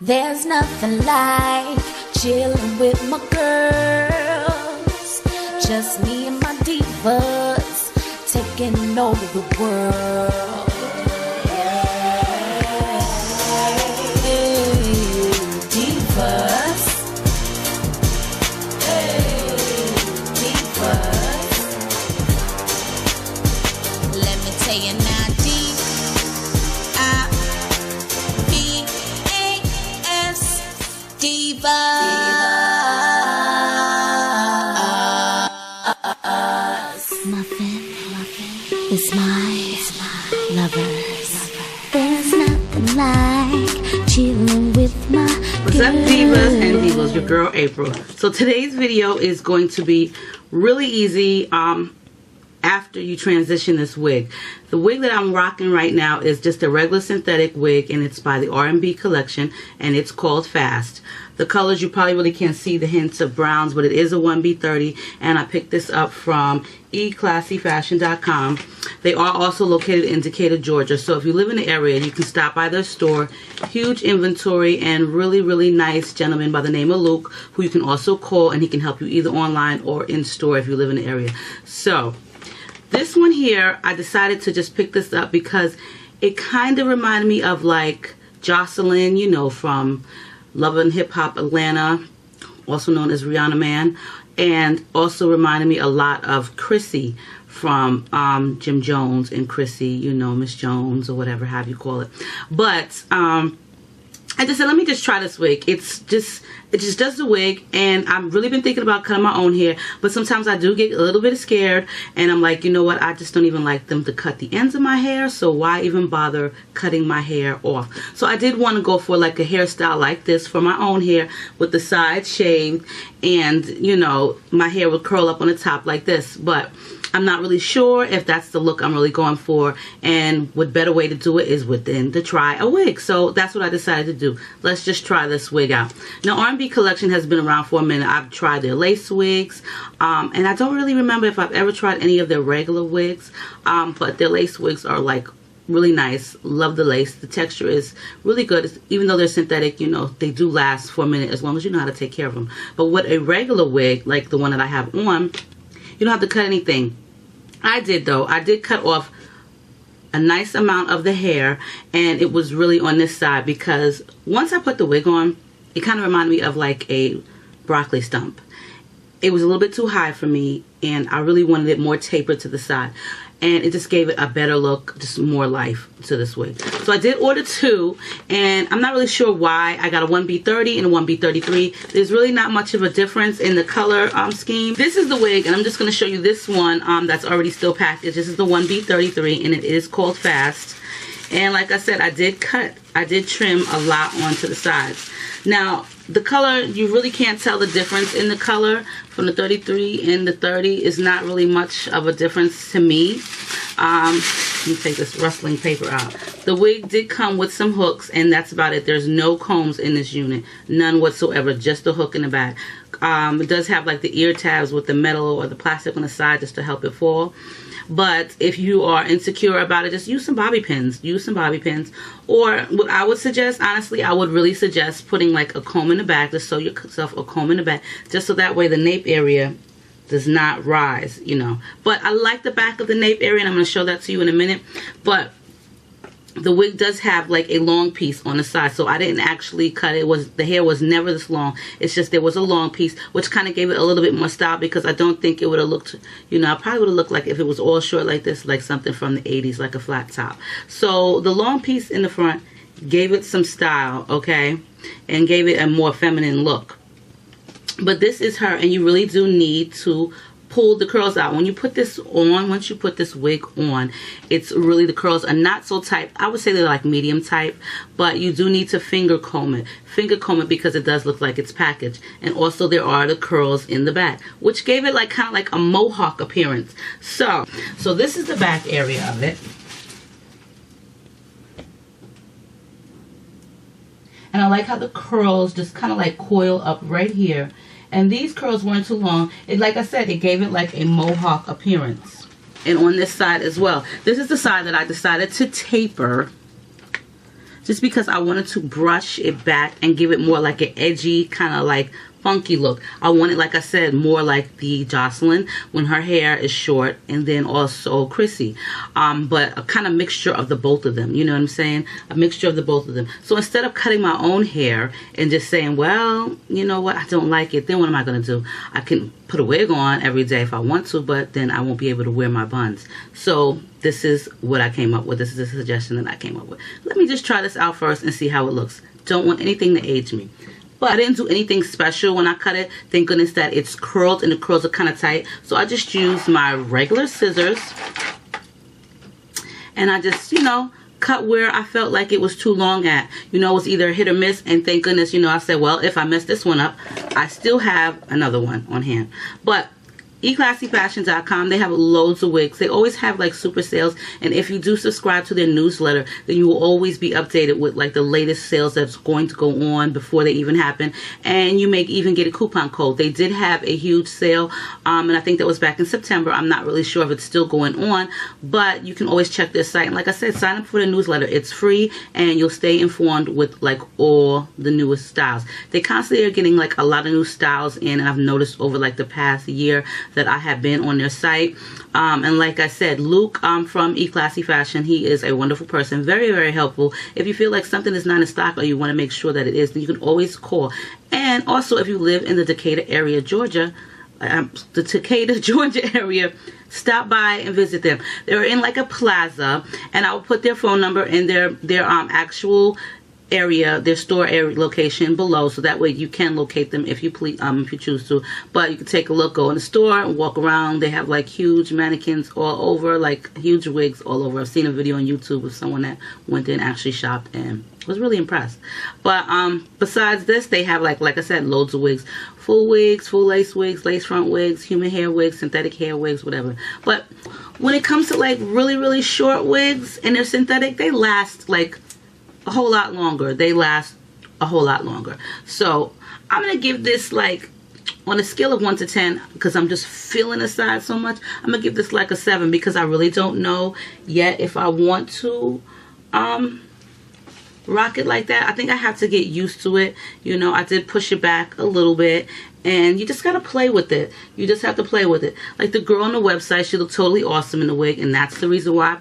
There's nothing like chilling with my girls. Just me and my divas taking over the world. Hey, divas. Hey, divas. Let me tell you now. Muffin is my lovers. There's nothing like chilling with my What's up, divas and divas? Your girl April. So today's video is going to be really easy after you transition this wig. The wig that I'm rocking right now is just a regular synthetic wig, and it's by the R&B collection, and it's called Fast. The colors, you probably really can't see the hints of browns, but it is a 1B30, and I picked this up from eclassyfashion.com. They are also located in Decatur, Georgia, so if you live in the area, you can stop by their store. Huge inventory and really nice gentleman by the name of Luke, who you can also call, and he can help you either online or in store if you live in the area. So this one here, I decided to just pick this up because it kind of reminded me of like Jocelyn, you know, from Love and Hip Hop Atlanta, also known as Rihanna Man, and also reminded me a lot of Chrissy from Jim Jones and Chrissy, you know, Miss Jones or whatever have you call it. But I just said, let me just try this wig. It just does the wig, and I've really been thinking about cutting my own hair, but sometimes I do get a little bit scared, and I'm like, you know what, I just don't even like them to cut the ends of my hair, so why even bother cutting my hair off? So I did want to go for like a hairstyle like this for my own hair, with the sides shaved, and you know, my hair would curl up on the top like this, but I'm not really sure if that's the look I'm really going for, and what better way to do it is to try a wig. So that's what I decided to do. Let's just try this wig out. Now, R&B collection has been around for a minute. I've tried their lace wigs, and I don't really remember if I've ever tried any of their regular wigs, but their lace wigs are like really nice. Love the lace. The texture is really good. Even though they're synthetic, you know, they do last for a minute as long as you know how to take care of them. But with a regular wig, like the one that I have on, you don't have to cut anything. I did though. I did cut off a nice amount of the hair, and it was really on this side because once I put the wig on, it kind of reminded me of like a broccoli stump. It was a little bit too high for me, and I really wanted it more tapered to the side. And it just gave it a better look, just more life to this wig. So I did order two, and I'm not really sure why. I got a 1B30 and a 1B33. There's really not much of a difference in the color scheme. This is the wig, and I'm just going to show you this one that's already still packaged. This is the 1B33, and it is called Fast. And like I said, I did trim a lot onto the sides. Now, the color, you really can't tell the difference in the color from the 33 and the 30 is not really much of a difference to me. Let me take this rustling paper out. The wig did come with some hooks, and that's about it. There's no combs in this unit. None whatsoever, just the hook in the back. It does have like the ear tabs with the metal or the plastic on the side just to help it fall. But if you are insecure about it, just use some bobby pins. Use some bobby pins. Or what I would suggest, honestly, I would really suggest putting like a comb in the back. Just sew yourself a comb in the back. Just so that way the nape area does not rise, you know. But I like the back of the nape area, and I'm going to show that to you in a minute. But the wig does have like a long piece on the side, so I didn't actually cut it. The hair was never this long. It's just there was a long piece, which kind of gave it a little bit more style, because I don't think it would have looked, you know, I probably would have looked like if it was all short like this, like something from the 80s, like a flat top. So the long piece in the front gave it some style, okay, and gave it a more feminine look. But this is her, and you really do need to pull the curls out. When you put this on, once you put this wig on, it's really, the curls are not so tight. I would say they're like medium tight, but you do need to finger comb it. Finger comb it because it does look like it's packaged. And also there are the curls in the back, which gave it like kind of like a mohawk appearance. So this is the back area of it. And I like how the curls just kind of like coil up right here. And these curls weren't too long. Like I said, it gave it like a mohawk appearance. And on this side as well. This is the side that I decided to taper just because I wanted to brush it back and give it more like an edgy, kind of like funky look. I want it, like I said, more like the Jocelyn when her hair is short, and then also Chrissy, but a kind of mixture of the both of them, you know what I'm saying? A mixture of the both of them. So instead of cutting my own hair and just saying, well, you know what, I don't like it, then what am I going to do? I can put a wig on every day if I want to, but then I won't be able to wear my buns. So this is what I came up with. This is a suggestion that I came up with. Let me just try this out first and see how it looks. Don't want anything to age me. But I didn't do anything special when I cut it. Thank goodness that it's curled, and the curls are kind of tight. So I just used my regular scissors, and I just, you know, cut where I felt like it was too long at. You know, it was either hit or miss, and thank goodness, you know, I said, well, if I mess this one up, I still have another one on hand. But eClassyFashion.com, they have loads of wigs. They always have like super sales, and if you do subscribe to their newsletter, then you will always be updated with like the latest sales that's going to go on before they even happen, and you may even get a coupon code. They did have a huge sale, and I think that was back in September. I'm not really sure if it's still going on, but you can always check their site. And like I said, sign up for the newsletter. It's free, and you'll stay informed with like all the newest styles. They constantly are getting like a lot of new styles in, and I've noticed over like the past year that I have been on their site. And like I said, Luke from eClassy Fashion, he is a wonderful person, very, very helpful. If you feel like something is not in stock or you want to make sure that it is, then you can always call. And also, if you live in the Decatur area, Georgia, area, stop by and visit them. They're in like a plaza, and I'll put their phone number and their actual area, their store area location below, so that way you can locate them if you please, if you choose to. But you can take a look, go in the store and walk around. They have like huge mannequins all over, like huge wigs all over. I've seen a video on YouTube of someone that went in and actually shopped and was really impressed. But besides this, they have like I said, loads of wigs. Full wigs, full lace wigs, lace front wigs, human hair wigs, synthetic hair wigs, whatever. But when it comes to like really, really short wigs and they're synthetic, they last like a whole lot longer. They last a whole lot longer. So I'm gonna give this, like, on a scale of 1 to 10, because I'm just feeling the side so much, I'm gonna give this like a 7, because I really don't know yet if I want to rock it like that. I think I have to get used to it. You know, I did push it back a little bit, and you just gotta play with it. You just have to play with it. Like the girl on the website, she looked totally awesome in the wig, and that's the reason why I